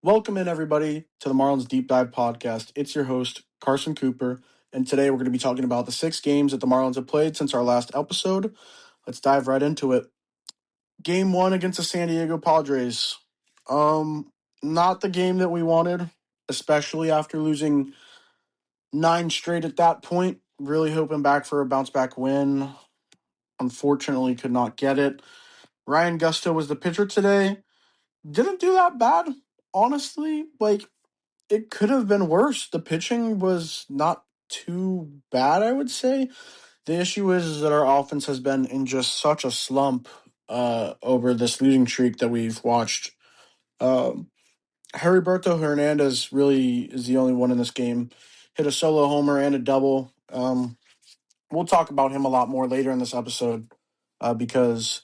Welcome in, everybody, to the Marlins Deep Dive Podcast. It's your host, Carson Cooper, and today we're going to be talking about the 6 games that the Marlins have played since our last episode. Let's dive right into it. Game 1 against the San Diego Padres. Not the game that we wanted, especially after losing 9 straight at that point. Really hoping back for a bounce-back win. Unfortunately, could not get it. Ryan Gusto was the pitcher today. Didn't do that bad, honestly. It could have been worse. The pitching was not too bad, I would say. The issue is that our offense has been in just such a slump over this losing streak that we've watched. Um, Heriberto Hernandez really is the only one in this game. Hit a solo homer and a double. We'll talk about him a lot more later in this episode because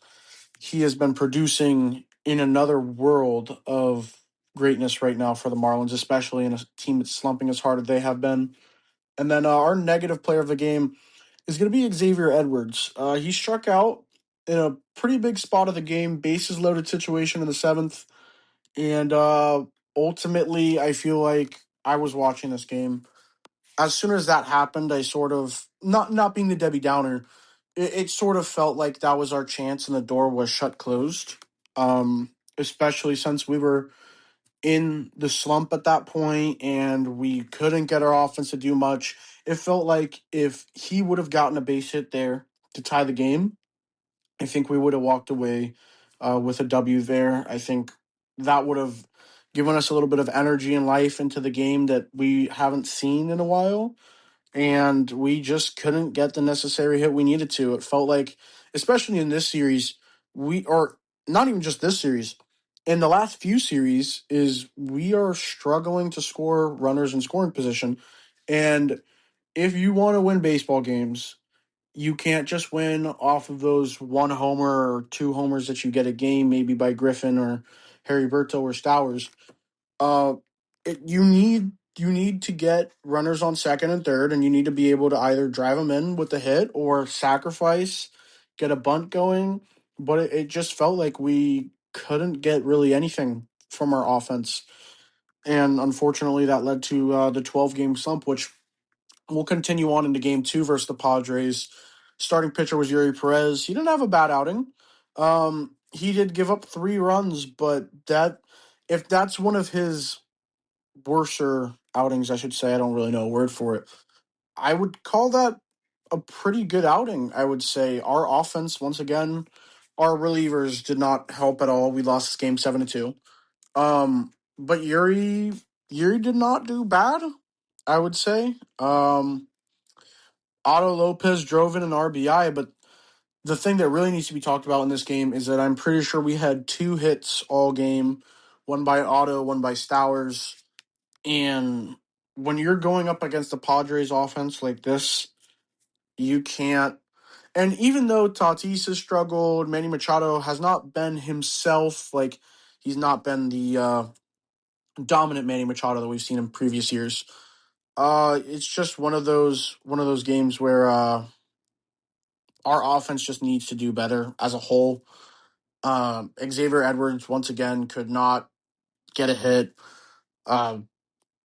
he has been producing in another world of greatness right now for the Marlins, especially in a team that's slumping as hard as they have been. And then our negative player of the game is going to be Xavier Edwards. He struck out in a pretty big spot of the game, bases loaded situation in the seventh. And ultimately, I feel like I was watching this game. As soon as that happened, I sort of, not being the Debbie Downer, it sort of felt like that was our chance and the door was shut closed. Especially since we were in the slump at that point and we couldn't get our offense to do much. It felt like if he would have gotten a base hit there to tie the game, I think we would have walked away with a W there. I think that would have given us a little bit of energy and life into the game that we haven't seen in a while, and we just couldn't get the necessary hit we needed to. It felt like, especially in this series, or not even just this series, in the last few series, is we are struggling to score runners in scoring position. And if you want to win baseball games, you can't just win off of those one homer or two homers that you get a game, maybe by Griffin or Harry Berto or Stowers. Uh, you need to get runners on second and third, and you need to be able to either drive them in with the hit or sacrifice, get a bunt going. But it just felt like we couldn't get really anything from our offense, and unfortunately, that led to the 12-game slump, which will continue on into Game 2 versus the Padres. Starting pitcher was Yuri Perez. He didn't have a bad outing. He did give up 3 runs, but that if that's one of his worser outings, I should say. I don't really know a word for it. I would call that a pretty good outing, I would say. Our offense, once again, our relievers did not help at all. We lost this game 7-2. But Yuri did not do bad, I would say. Otto Lopez drove in an RBI, but the thing that really needs to be talked about in this game is that I'm pretty sure we had 2 hits all game, one by Otto, one by Stowers. And when you're going up against the Padres offense like this, you can't. And even though Tatis has struggled, Manny Machado has not been himself. Like, he's not been the dominant Manny Machado that we've seen in previous years. It's just one of those games where our offense just needs to do better as a whole. Xavier Edwards once again could not get a hit. Uh,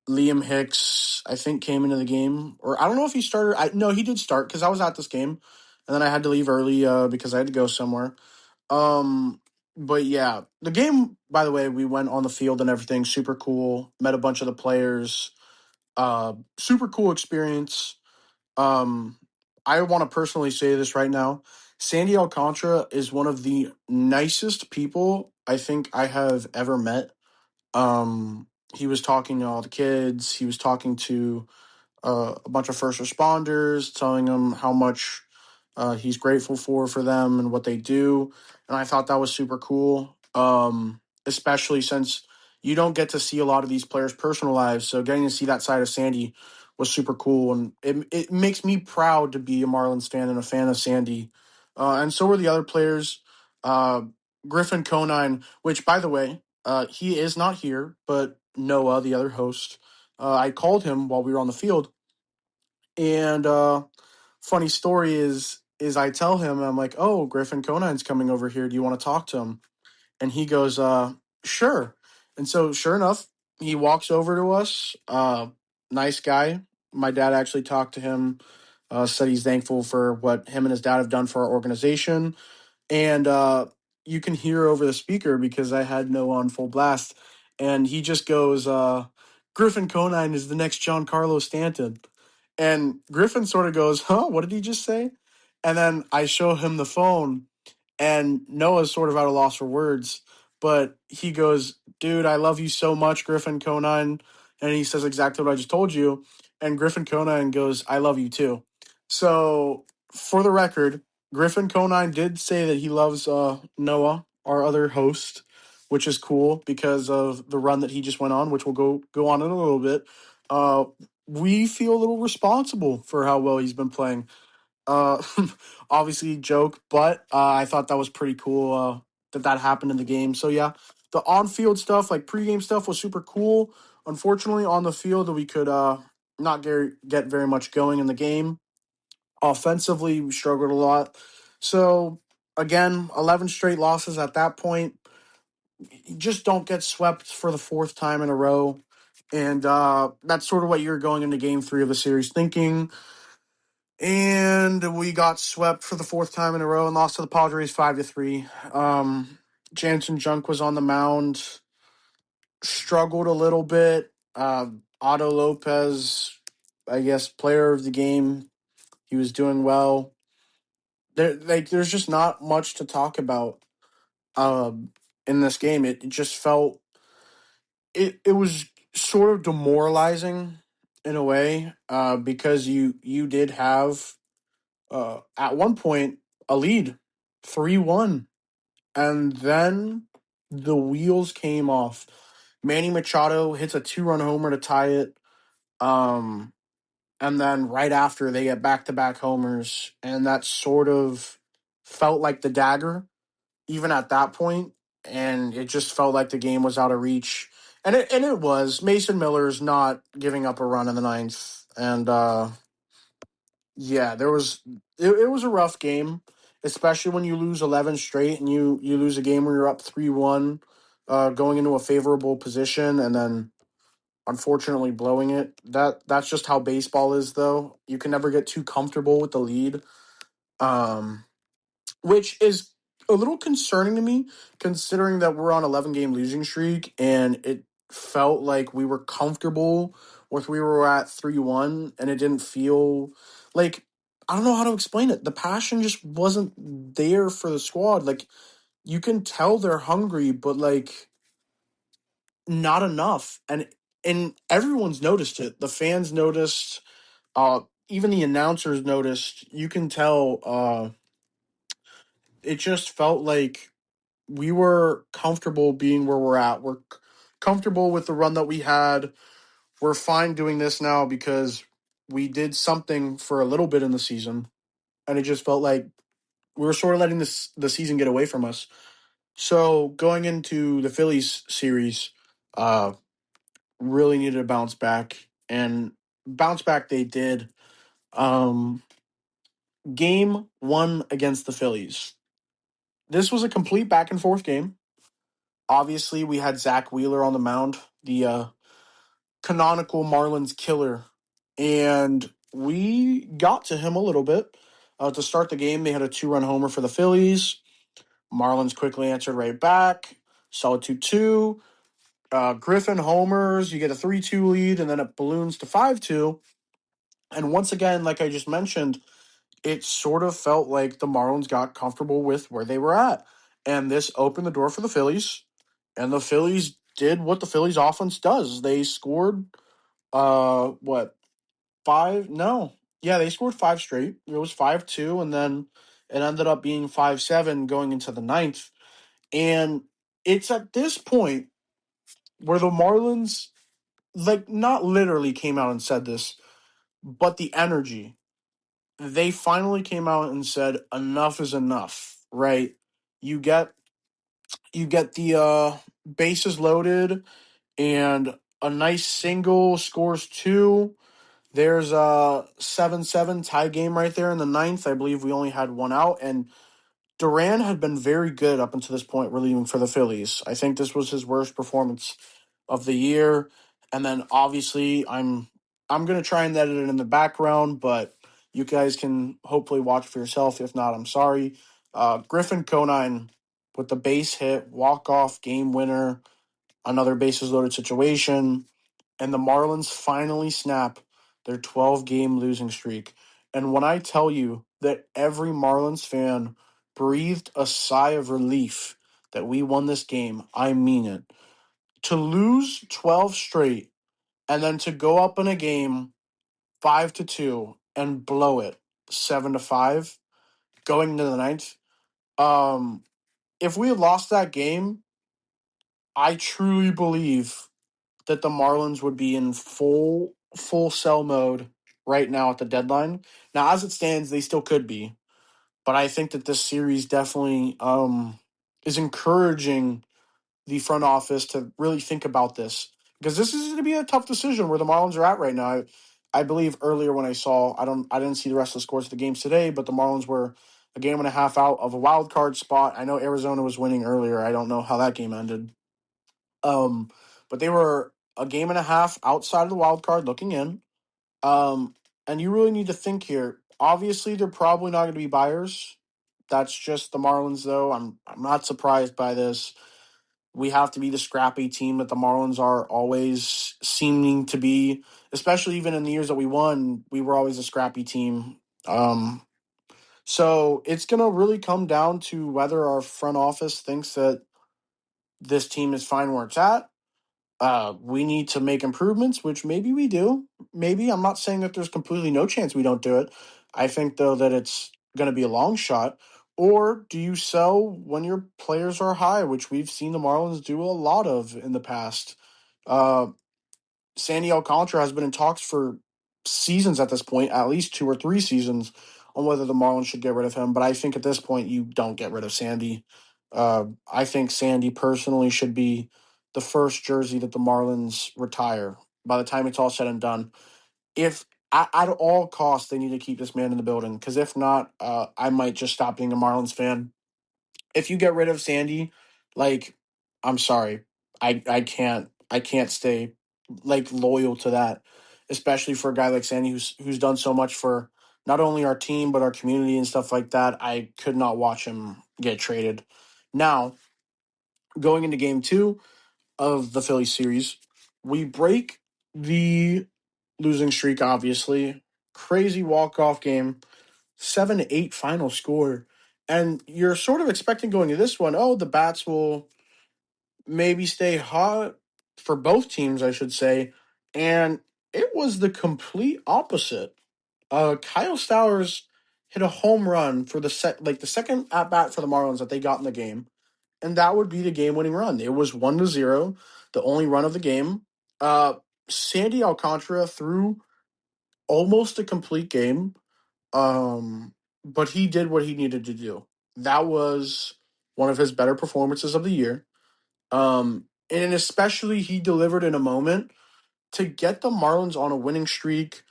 Liam Hicks, I think, came into the game, or I don't know if he started. No, he did start because I was at this game, and then I had to leave early because I had to go somewhere. But yeah, the game. By the way, we went on the field and everything. Super cool. Met a bunch of the players. Super cool experience. Um, I want to personally say this right now. Sandy Alcantara is one of the nicest people I think I have ever met. He was talking to all the kids. He was talking to a bunch of first responders, telling them how much he's grateful for them and what they do. And I thought that was super cool, especially since you don't get to see a lot of these players' personal lives. So getting to see that side of Sandy was super cool. And it makes me proud to be a Marlins fan and a fan of Sandy. And so were the other players. Uh, Griffin Conine, which, by the way, he is not here, but Noah, the other host, I called him while we were on the field, and funny story is I tell him, I'm like, oh, Griffin Conine's coming over here. Do you want to talk to him? And he goes, sure. And so sure enough, he walks over to us. Nice guy. My dad actually talked to him. Said he's thankful for what him and his dad have done for our organization. And you can hear over the speaker because I had no on full blast. And he just goes, Griffin Conine is the next Giancarlo Stanton. And Griffin sort of goes, huh? What did he just say? And then I show him the phone, and Noah's sort of at a loss for words, but he goes, dude, I love you so much, Griffin Conine. And he says exactly what I just told you. And Griffin Conine goes, I love you too. So for the record, Griffin Conine did say that he loves Noah, our other host, which is cool because of the run that he just went on, which we'll go on in a little bit. Uh, we feel a little responsible for how well he's been playing. Uh, obviously joke, but I thought that was pretty cool that happened in the game. So yeah, the on-field stuff, like pregame stuff, was super cool. Unfortunately, on the field, we could not get very much going in the game. Offensively, we struggled a lot. So again, 11 straight losses at that point. You just don't get swept for the fourth time in a row. And that's sort of what you're going into game three of the series thinking. And we got swept for the fourth time in a row and lost to the Padres 5-3. Jansen Junk was on the mound, struggled a little bit. Otto Lopez, I guess, player of the game. He was doing well. There's just not much to talk about in this game. It just felt it was sort of demoralizing in a way because you did have at one point a lead 3-1, and then the wheels came off. Manny Machado hits a 2-run homer to tie it, and then right after they get back-to-back homers, and that sort of felt like the dagger even at that point, and it just felt like the game was out of reach. And it was. Mason Miller's not giving up a run in the ninth, and yeah, it was a rough game, especially when you lose 11 straight and you lose a game where you're up 3-1, going into a favorable position and then unfortunately blowing it. That's just how baseball is, though. You can never get too comfortable with the lead. Which is a little concerning to me, considering that we're on 11-game losing streak, and it felt like we were comfortable with we were at 3-1, and it didn't feel like, I don't know how to explain it. The passion just wasn't there for the squad. Like, you can tell they're hungry, but like not enough. And everyone's noticed it. The fans noticed, even the announcers noticed. You can tell it just felt like we were comfortable being where we're at. We're comfortable with the run that we had. We're fine doing this now because we did something for a little bit in the season, and it just felt like we were sort of letting the season get away from us. So going into the Phillies series, really needed to bounce back, and bounce back they did. Um, Game one against the Phillies. This was a complete back and forth game. Obviously, we had Zach Wheeler on the mound, the canonical Marlins killer, and we got to him a little bit. To start the game, they had a 2-run homer for the Phillies. Marlins quickly answered right back. Saw a 2-2. Griffin homers. You get a 3-2 lead, and then it balloons to 5-2. And once again, like I just mentioned, it sort of felt like the Marlins got comfortable with where they were at. And this opened the door for the Phillies. And the Phillies did what the Phillies offense does. They scored what, five? No. Yeah, they scored five straight. It was 5-2, and then it ended up being 5-7 going into the ninth. And it's at this point where the Marlins, like, not literally came out and said this, but the energy, they finally came out and said enough is enough, right? You get the bases loaded, and a nice single scores two. There's a 7-7 tie game right there in the ninth. I believe we only had one out, and Duran had been very good up until this point, relieving for the Phillies. I think this was his worst performance of the year. And then obviously I'm gonna try and edit it in the background, but you guys can hopefully watch for yourself. If not, I'm sorry. Griffin Conine with the base hit, walk off game winner, another bases loaded situation, and the Marlins finally snap their 12-game losing streak. And when I tell you that every Marlins fan breathed a sigh of relief that we won this game, I mean it. To lose 12 straight and then to go up in a game 5-2 and blow it 7-5 going into the ninth. If we had lost that game, I truly believe that the Marlins would be in full sell mode right now at the deadline. Now, as it stands, they still could be, but I think that this series definitely is encouraging the front office to really think about this, because this is going to be a tough decision where the Marlins are at right now. I believe earlier when I didn't see the rest of the scores of the games today, but the Marlins were a game and a half out of a wild card spot. I know Arizona was winning earlier. I don't know how that game ended. Um, but they were a game and a half outside of the wild card looking in. Um, and you really need to think here. Obviously, they're probably not going to be buyers. That's just the Marlins, though. I'm not surprised by this. We have to be the scrappy team that the Marlins are always seeming to be, especially even in the years that we won, we were always a scrappy team. So it's going to really come down to whether our front office thinks that this team is fine where it's at. We need to make improvements, which maybe we do. Maybe. I'm not saying that there's completely no chance we don't do it. I think, though, that it's going to be a long shot. Or do you sell when your players are high, which we've seen the Marlins do a lot of in the past? Uh, Sandy Alcantara has been in talks for seasons at this point, at least 2 or 3 seasons, on whether the Marlins should get rid of him. But I think at this point, you don't get rid of Sandy. I think Sandy personally should be the first jersey that the Marlins retire by the time it's all said and done. If at all costs they need to keep this man in the building, because if not, I might just stop being a Marlins fan. If you get rid of Sandy, like, I'm sorry, I can't stay like loyal to that, especially for a guy like Sandy who's done so much for not only our team but our community and stuff like that. I could not watch him get traded. Now, going into game 2 of the Philly series, we break the losing streak, obviously. Crazy walk-off game, 7-8 final score. And you're sort of expecting going to this one, oh, the bats will maybe stay hot for both teams, I should say. And it was the complete opposite. Kyle Stowers hit a home run for the second at bat for the Marlins that they got in the game, and that would be the game winning run. It was 1-0, the only run of the game. Sandy Alcantara threw almost a complete game, but he did what he needed to do. That was one of his better performances of the year. And especially he delivered in a moment to get the Marlins on a winning streak.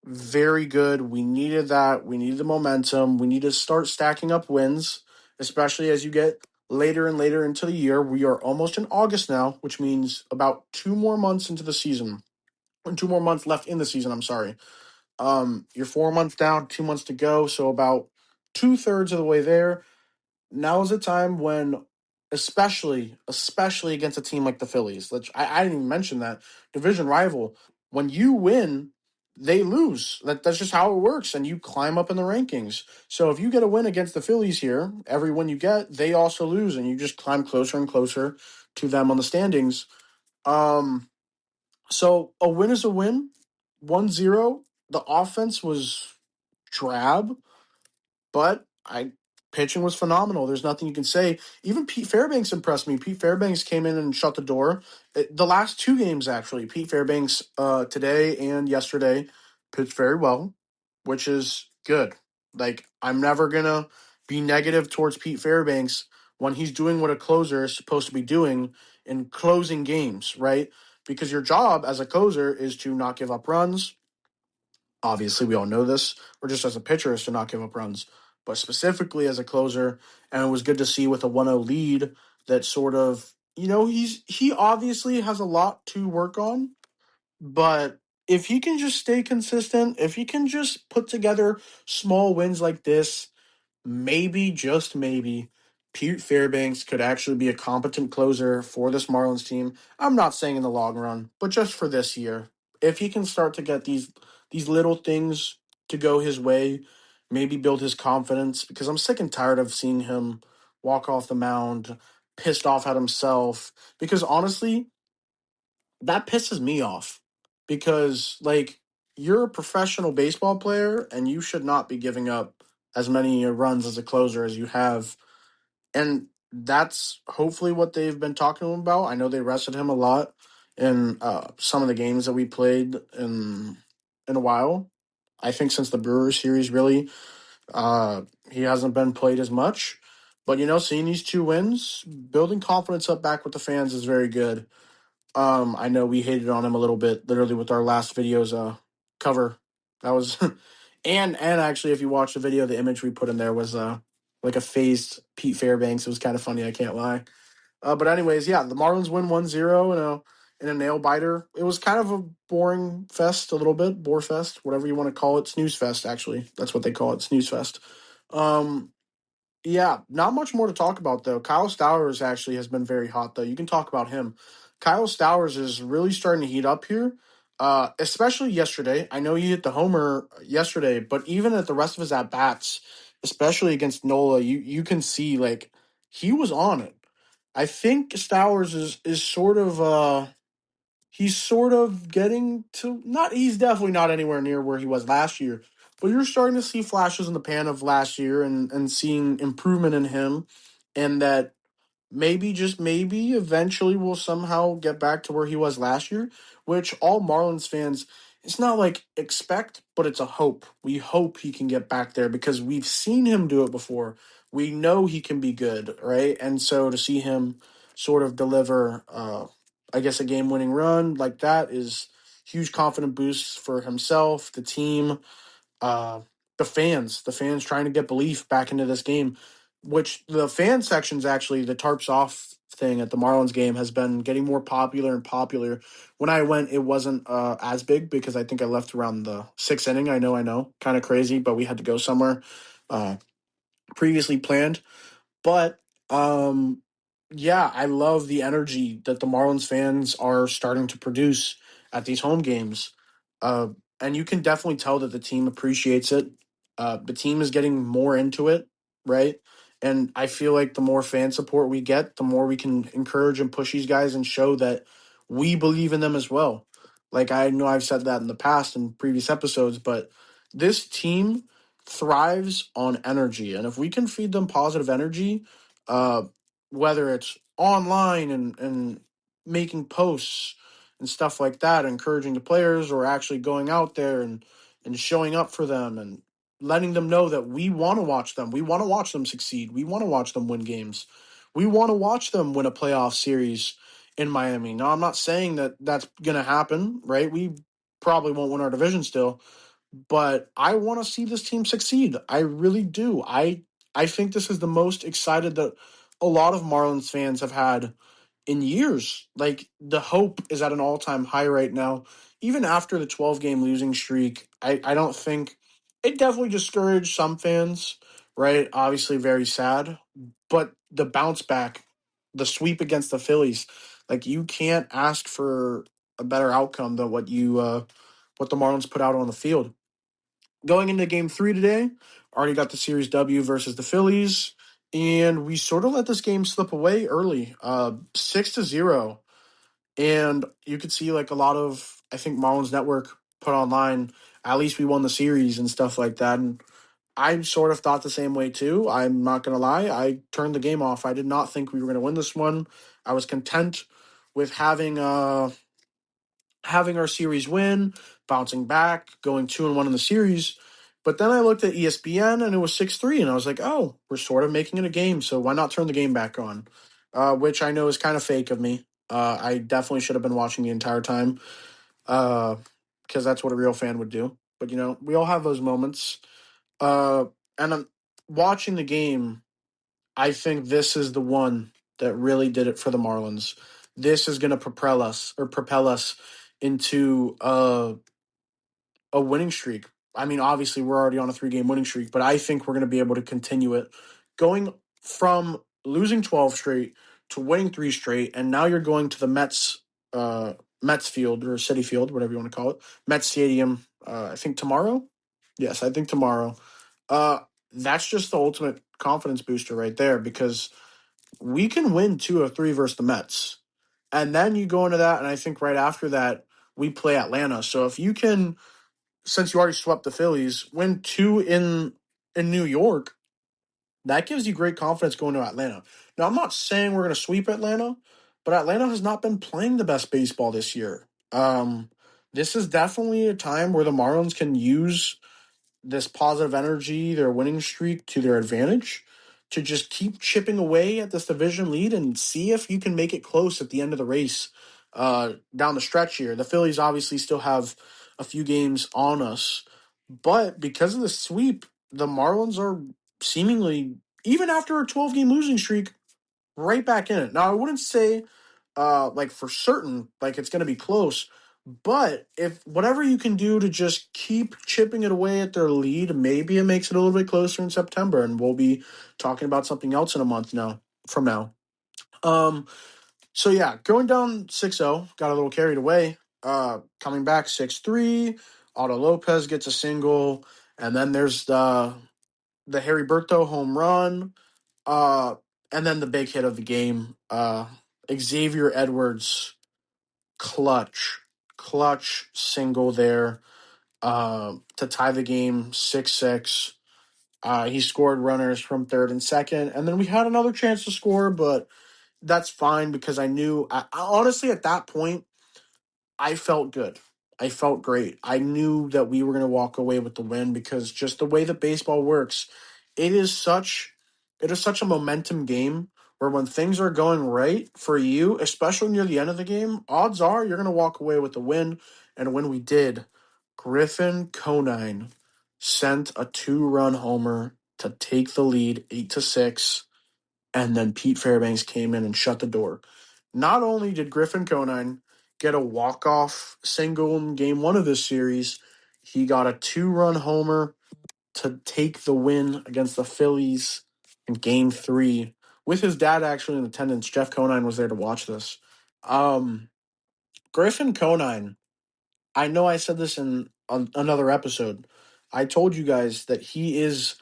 Very good. We needed that. We needed the momentum. We need to start stacking up wins, especially as you get later and later into the year. We are almost in August now, which means about 2 more months into the season. 2 more months left in the season, I'm sorry. You're 4 months down, 2 months to go, so about two-thirds of the way there. Now is a time when, especially against a team like the Phillies, I didn't even mention that division rival. When you win, they lose. That's just how it works, and you climb up in the rankings. So if you get a win against the Phillies here, every win you get, they also lose, and you just climb closer and closer to them on the standings. So a win is a win. 1-0. The offense was drab, but I pitching was phenomenal. There's nothing you can say. Even Pete Fairbanks impressed me. Pete Fairbanks came in and shut the door. The last 2 games, actually, Pete Fairbanks today and yesterday pitched very well, which is good. Like, I'm never gonna be negative towards Pete Fairbanks when he's doing what a closer is supposed to be doing in closing games, right? Because your job as a closer is to not give up runs. Obviously, we all know this, or just as a pitcher, is to not give up runs. But specifically as a closer, and it was good to see with a 1-0 lead that sort of, he obviously has a lot to work on, but if he can just stay consistent, if he can just put together small wins like this, maybe, just maybe, Pete Fairbanks could actually be a competent closer for this Marlins team. I'm not saying in the long run, but just for this year. If he can start to get these little things to go his way, maybe build his confidence, because I'm sick and tired of seeing him walk off the mound pissed off at himself. Because honestly, that pisses me off. Because like you're a professional baseball player and you should not be giving up as many runs as a closer as you have. And that's hopefully what they've been talking to him about. I know they rested him a lot in some of the games that we played in a while. I think since the Brewers series, really, he hasn't been played as much. But seeing these two wins, building confidence up back with the fans is very good. I know we hated on him a little bit, literally with our last video's cover. That was, and actually, if you watch the video, the image we put in there was like a phased Pete Fairbanks. It was kind of funny. I can't lie. But anyways, yeah, the Marlins win 1-0 in a nail biter. It was kind of a boring fest, a little bit bore fest, whatever you want to call it. Snooze fest, actually, that's what they call it, snooze fest. Um, yeah, not much more to talk about though. Kyle Stowers actually has been very hot though. You can talk about him. Kyle Stowers is really starting to heat up here, especially yesterday. I know he hit the homer yesterday, but even at the rest of his at bats, especially against Nola, you can see like he was on it. I think Stowers is sort of he's sort of getting to not he's definitely not anywhere near where he was last year, but you're starting to see flashes in the pan of last year and seeing improvement in him, and that maybe, just maybe, eventually we'll somehow get back to where he was last year, which all Marlins fans, it's not like expect, but it's a hope. We hope he can get back there because we've seen him do it before. We know he can be good, right? And so to see him sort of deliver, I guess, a game winning run like that is huge confident boost for himself, the team, uh, the fans trying to get belief back into this game, which the fan sections actually, the tarps off thing at the Marlins game has been getting more popular and popular. When I went, it wasn't as big because I think I left around the sixth inning. I know, kind of crazy, but we had to go somewhere uh, previously planned. But yeah, I love the energy that the Marlins fans are starting to produce at these home games. Uh, and you can definitely tell that the team appreciates it. The team is getting more into it, right? And I feel like the more fan support we get, the more we can encourage and push these guys and show that we believe in them as well. Like I know I've said that in the past in previous episodes, but this team thrives on energy. And if we can feed them positive energy, uh, whether it's online and making posts and stuff like that, encouraging the players, or actually going out there and showing up for them and letting them know that we want to watch them. We want to watch them succeed. We want to watch them win games. We want to watch them win a playoff series in Miami. Now, I'm not saying that that's going to happen, right? We probably won't win our division still, but I want to see this team succeed. I really do. I think this is the most excited that a lot of Marlins fans have had in years. Like the hope is at an all-time high right now. Even after the 12-game losing streak, I don't think it definitely discouraged some fans, right? Obviously very sad, but the bounce back, the sweep against the Phillies, like you can't ask for a better outcome than what the Marlins put out on the field. Going into game three today, already got the series W versus the Phillies, and we sort of let this game slip away early, 6-0. And you could see like a lot of, I think Marlins Network put online, at least we won the series and stuff like that. And I sort of thought the same way too. I'm not going to lie. I turned the game off. I did not think we were going to win this one. I was content with having our series win, bouncing back, going 2-1 in the series. But then I looked at ESPN and it was 6-3, and I was like, oh, we're sort of making it a game, so why not turn the game back on? Which I know is kind of fake of me. I definitely should have been watching the entire time because that's what a real fan would do. But, we all have those moments. And I'm watching the game. I think this is the one that really did it for the Marlins. This is going to propel us into a winning streak. I mean, obviously, we're already on a 3-game winning streak, but I think we're going to be able to continue it. Going from losing 12 straight to winning 3 straight, and now you're going to the Mets field or City Field, whatever you want to call it, Mets Stadium. I think tomorrow. Yes, I think tomorrow. That's just the ultimate confidence booster right there because we can win 2 or 3 versus the Mets, and then you go into that, and I think right after that we play Atlanta. So if you can, since you already swept the Phillies, win 2 in New York, that gives you great confidence going to Atlanta. Now, I'm not saying we're going to sweep Atlanta, but Atlanta has not been playing the best baseball this year. This is definitely a time where the Marlins can use this positive energy, their winning streak, to their advantage to just keep chipping away at this division lead and see if you can make it close at the end of the race down the stretch here. The Phillies obviously still have a few games on us, but because of the sweep, the Marlins are seemingly, even after a 12-game losing streak, right back in it. Now, I wouldn't say like for certain, like it's going to be close. But if whatever you can do to just keep chipping it away at their lead, maybe it makes it a little bit closer in September, and we'll be talking about something else in a month now. From now, so yeah, going down 6-0, got a little carried away. Coming back 6-3, Otto Lopez gets a single, and then there's the Harry Berto home run, uh, and then the big hit of the game, Xavier Edwards clutch single there to tie the game 6-6. He scored runners from third and second, and then we had another chance to score, but that's fine because I knew, honestly, at that point, I felt good. I felt great. I knew that we were going to walk away with the win because just the way that baseball works, it is such it is such a momentum game where when things are going right for you, especially near the end of the game, odds are you're going to walk away with the win. And when we did, Griffin Conine sent a 2-run homer to take the lead 8-6, and then Pete Fairbanks came in and shut the door. Not only did Griffin Conine get a walk-off single in game 1 of this series, he got a 2-run homer to take the win against the Phillies in game 3 with his dad actually in attendance. Jeff Conine was there to watch this. Griffin Conine, I know I said this in another episode. I told you guys that he is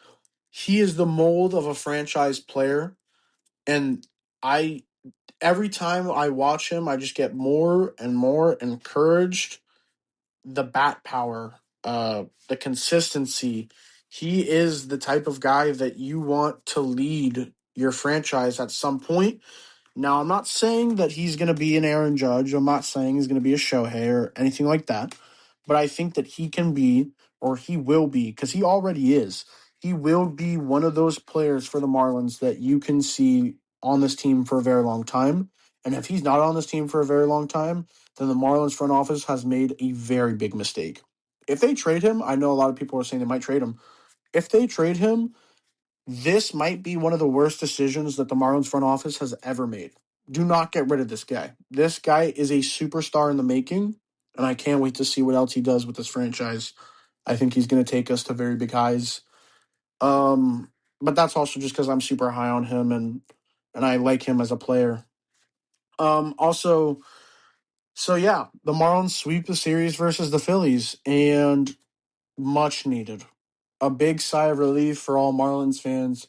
the mold of a franchise player, and I every time I watch him, I just get more and more encouraged. The bat power, the consistency. He is the type of guy that you want to lead your franchise at some point. Now, I'm not saying that he's going to be an Aaron Judge. I'm not saying he's going to be a Shohei or anything like that. But I think that he can be, or he will be, because he already is. He will be one of those players for the Marlins that you can see on this team for a very long time. And if he's not on this team for a very long time, then the Marlins front office has made a very big mistake. If they trade him, I know a lot of people are saying they might trade him. If they trade him, this might be one of the worst decisions that the Marlins front office has ever made. Do not get rid of this guy. This guy is a superstar in the making, and I can't wait to see what else he does with this franchise. I think he's going to take us to very big highs. But that's also just because I'm super high on him and I like him as a player. Also, so yeah, the Marlins sweep the series versus the Phillies, and much needed. A big sigh of relief for all Marlins fans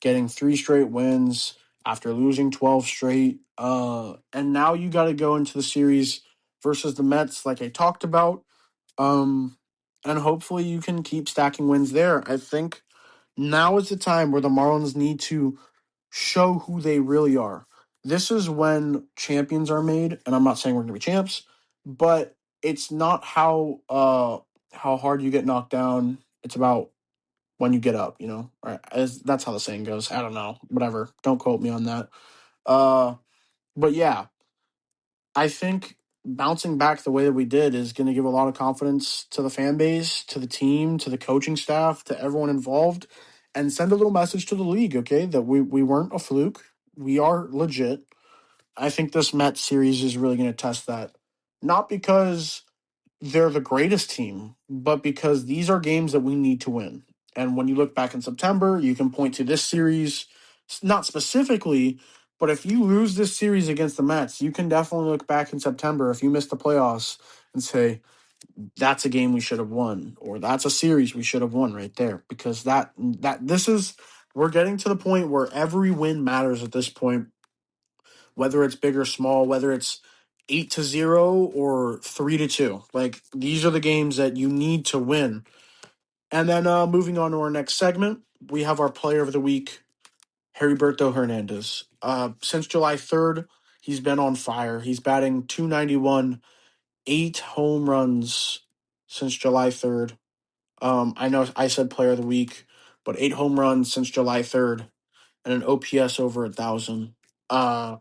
getting 3 straight wins after losing 12 straight. And now you got to go into the series versus the Mets, like I talked about. And hopefully you can keep stacking wins there. I think now is the time where the Marlins need to show who they really are. This is when champions are made, and I'm not saying we're going to be champs, but it's not how hard you get knocked down. It's about when you get up, that's how the saying goes. I don't know, whatever. Don't quote me on that. Uh, but yeah, I think bouncing back the way that we did is going to give a lot of confidence to the fan base, to the team, to the coaching staff, to everyone involved, and send a little message to the league, okay, that we weren't a fluke. we are legit. I think this Mets series is really going to test that. Not because they're the greatest team, but because these are games that we need to win. And when you look back in September, you can point to this series, not specifically, but if you lose this series against the Mets, you can definitely look back in September if you missed the playoffs and say, that's a game we should have won, or that's a series we should have won right there. Because we're getting to the point where every win matters at this point, whether it's big or small, whether it's 8-0 or 3-2. Like, these are the games that you need to win. And then moving on to our next segment, we have our player of the week, Heriberto Hernandez. Since July 3rd, he's been on fire. He's batting 291, 8 home runs since July 3rd. I know I said player of the week, but 8 home runs since July 3rd and an OPS over 1,000. And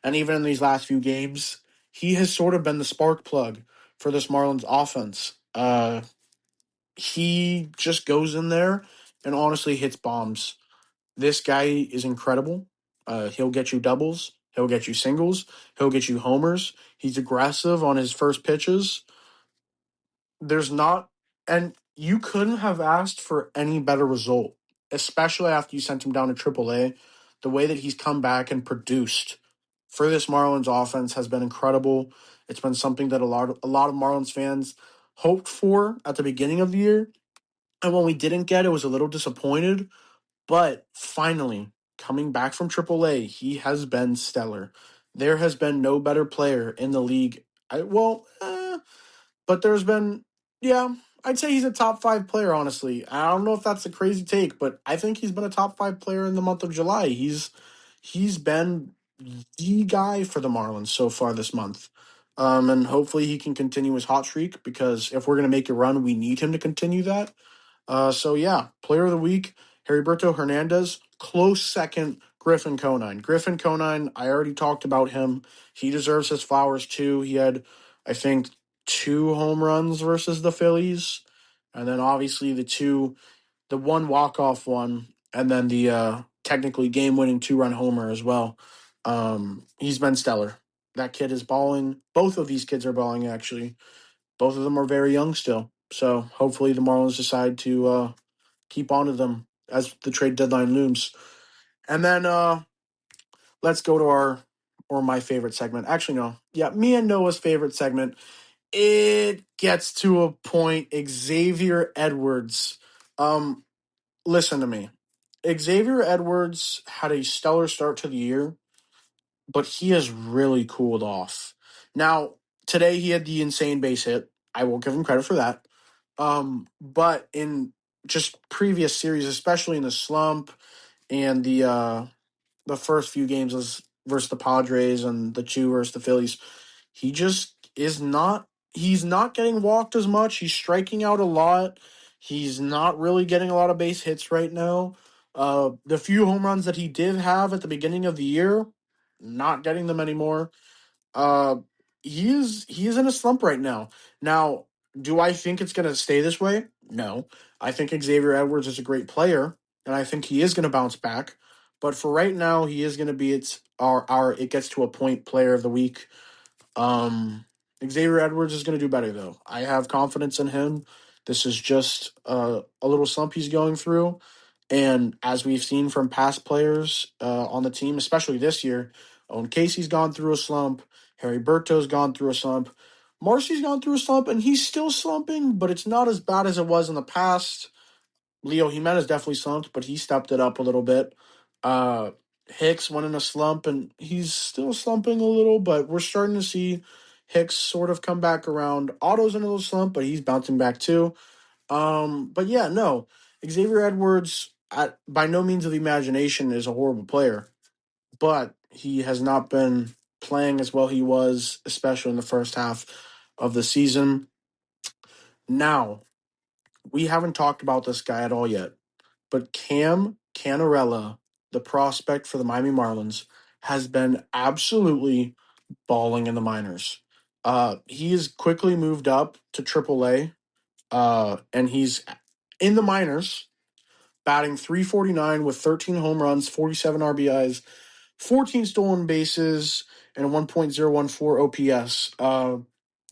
even in these last few games, he has sort of been the spark plug for this Marlins offense. He just goes in there and honestly hits bombs. This guy is incredible. He'll get you doubles. He'll get you singles. He'll get you homers. He's aggressive on his first pitches. There's not, and you couldn't have asked for any better result, especially after you sent him down to AAA. The way that he's come back and produced for this Marlins offense has been incredible. It's been something that a lot of Marlins fans hoped for at the beginning of the year, and when we didn't get it, was a little disappointed. But finally, coming back from AAA, he has been stellar. There has been no better player in the league. But there's been, yeah, I'd say he's a top five player, honestly. I don't know if that's a crazy take, but I think he's been a top five player in the month of July. He's been the guy for the Marlins so far this month. And hopefully he can continue his hot streak, because if we're going to make a run, we need him to continue that. So yeah, player of the week, Heriberto Hernandez. Close second, Griffin Conine. Griffin Conine, I already talked about him. He deserves his flowers too. He had, I think, 2 home runs versus the Phillies, and then obviously the one walk off one, and then the technically game winning 2-run homer as well. He's been stellar. That kid is balling. Both of these kids are balling, actually. Both of them are very young still. So hopefully the Marlins decide to keep on to them as the trade deadline looms. And then let's go to my favorite segment. Actually, no. Yeah, me and Noah's favorite segment. It gets to a point. Xavier Edwards. Listen to me. Xavier Edwards had a stellar start to the year, but he has really cooled off. Now, today he had the insane base hit. I will give him credit for that. But in just previous series, especially in the slump and the first few games was versus the Padres and the two versus the Phillies, he just is not. He's not getting walked as much. He's striking out a lot. He's not really getting a lot of base hits right now. The few home runs that he did have at the beginning of the year, not getting them anymore. Uh, he is in a slump right now. Now, do I think it's going to stay this way? No. I think Xavier Edwards is a great player, and I think he is going to bounce back. But for right now, he is going to be our it gets to a point player of the week. Um, Xavier Edwards is going to do better, though. I have confidence in him. This is just a little slump he's going through. And as we've seen from past players on the team, especially this year, Owen Casey's gone through a slump. Harry Berto's gone through a slump. Marcy's gone through a slump, and he's still slumping, but it's not as bad as it was in the past. Leo Jimenez definitely slumped, but he stepped it up a little bit. Uh, Hicks went in a slump, and he's still slumping a little, but we're starting to see Hicks sort of come back around. Otto's in a little slump, but he's bouncing back too. But yeah, no, Xavier Edwards, by no means of the imagination, is a horrible player, but he has not been playing as well he was, especially in the first half of the season. Now, we haven't talked about this guy at all yet. But Cam Cannarella, the prospect for the Miami Marlins, has been absolutely balling in the minors. He has quickly moved up to AAA, and he's in the minors, batting 349 with 13 home runs, 47 RBIs, 14 stolen bases, and a 1.014 OPS.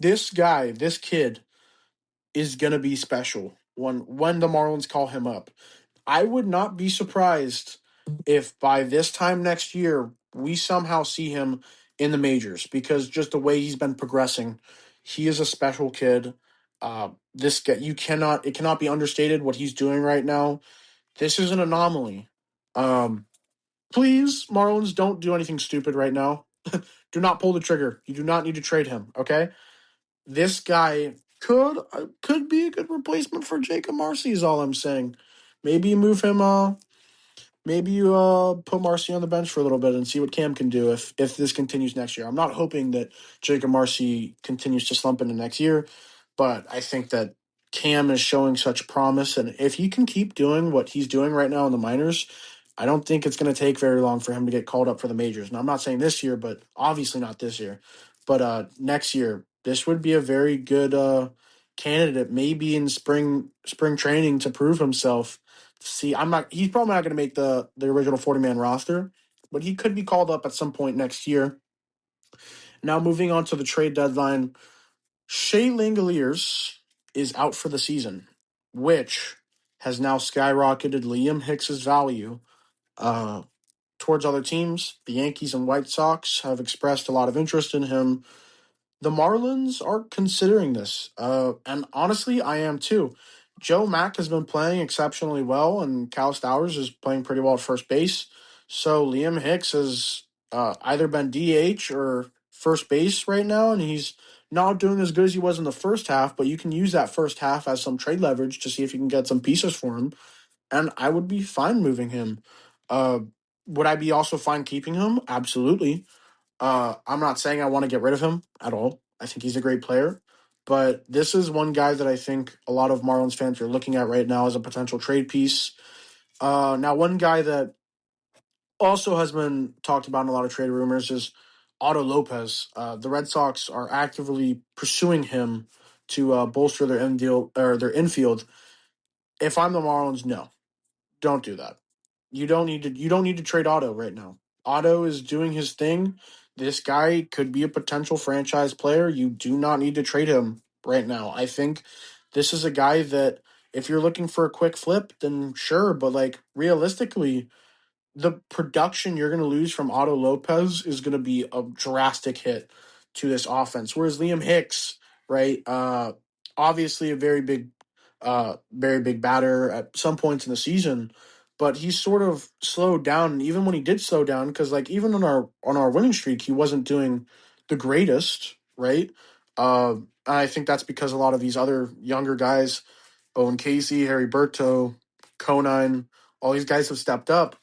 This kid is going to be special when the Marlins call him up. I would not be surprised if by this time next year we somehow see him in the majors, because just the way he's been progressing, he is a special kid. This guy, it cannot be understated what he's doing right now. This is an anomaly. Please, Marlins, don't do anything stupid right now. Do not pull the trigger. You do not need to trade him. Okay, this guy could be a good replacement for Jacob Marcy. Is all I'm saying. Maybe you move him. Maybe you put Marcy on the bench for a little bit and see what Cam can do if this continues next year. I'm not hoping that Jacob Marcy continues to slump into next year, but I think that Cam is showing such promise, and if he can keep doing what he's doing right now in the minors, I don't think it's going to take very long for him to get called up for the majors. And I'm not saying this year, but obviously not this year, but next year, this would be a very good candidate, maybe in spring training to prove himself. See, he's probably not going to make the original 40-man roster, but he could be called up at some point next year. Now moving on to the trade deadline, Shea Langoliers is out for the season, which has now skyrocketed Liam Hicks's value uh, towards other teams. The Yankees and White Sox have expressed a lot of interest in him. The Marlins are considering this, and honestly, I am too. Joe Mack has been playing exceptionally well, and Cal Stowers is playing pretty well at first base. So Liam Hicks has either been DH or first base right now, and he's not doing as good as he was in the first half, but you can use that first half as some trade leverage to see if you can get some pieces for him, and I would be fine moving him. Uh, would I be also fine keeping him? Absolutely. I'm not saying I want to get rid of him at all. I think he's a great player. But this is one guy that I think a lot of Marlins fans are looking at right now as a potential trade piece. Now, one guy that also has been talked about in a lot of trade rumors is Otto Lopez. The Red Sox are actively pursuing him to bolster their infield. If I'm the Marlins, no, don't do that. You don't need to trade Otto right now. Otto is doing his thing. This guy could be a potential franchise player. You do not need to trade him right now. I think this is a guy that if you're looking for a quick flip, then sure, but like realistically, the production you're going to lose from Otto Lopez is going to be a drastic hit to this offense. Whereas Liam Hicks, right, obviously a very big batter at some points in the season, but he's sort of slowed down. And even when he did slow down, because like even on our winning streak, he wasn't doing the greatest, right? I think that's because a lot of these other younger guys, Owen Casey, Harry Berto, Conine, all these guys have stepped up.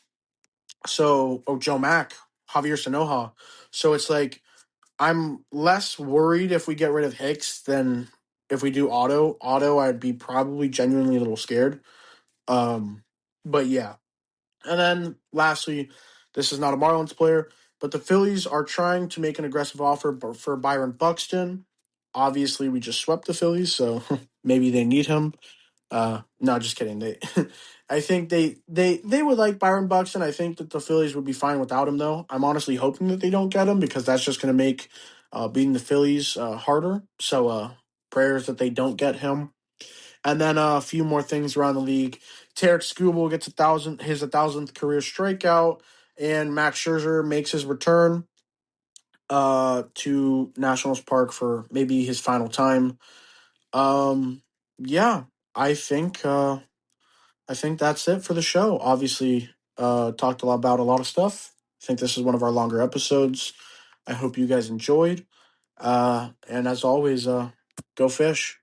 So, Joe Mack, Javier Sanoja. So it's like I'm less worried if we get rid of Hicks than if we do Otto. Otto, I'd be probably genuinely a little scared. Um, but yeah. And then lastly, this is not a Marlins player, but the Phillies are trying to make an aggressive offer for Byron Buxton. Obviously, we just swept the Phillies, so maybe they need him. No, just kidding. I think they would like Byron Buxton. I think that the Phillies would be fine without him, though. I'm honestly hoping that they don't get him because that's just going to make beating the Phillies harder. So prayers that they don't get him. And then a few more things around the league. Tarek Skubal gets his 1,000th career strikeout, and Max Scherzer makes his return to Nationals Park for maybe his final time. Yeah, I think. I think that's it for the show. Obviously, talked a lot about a lot of stuff. I think this is one of our longer episodes. I hope you guys enjoyed. And as always, go fish.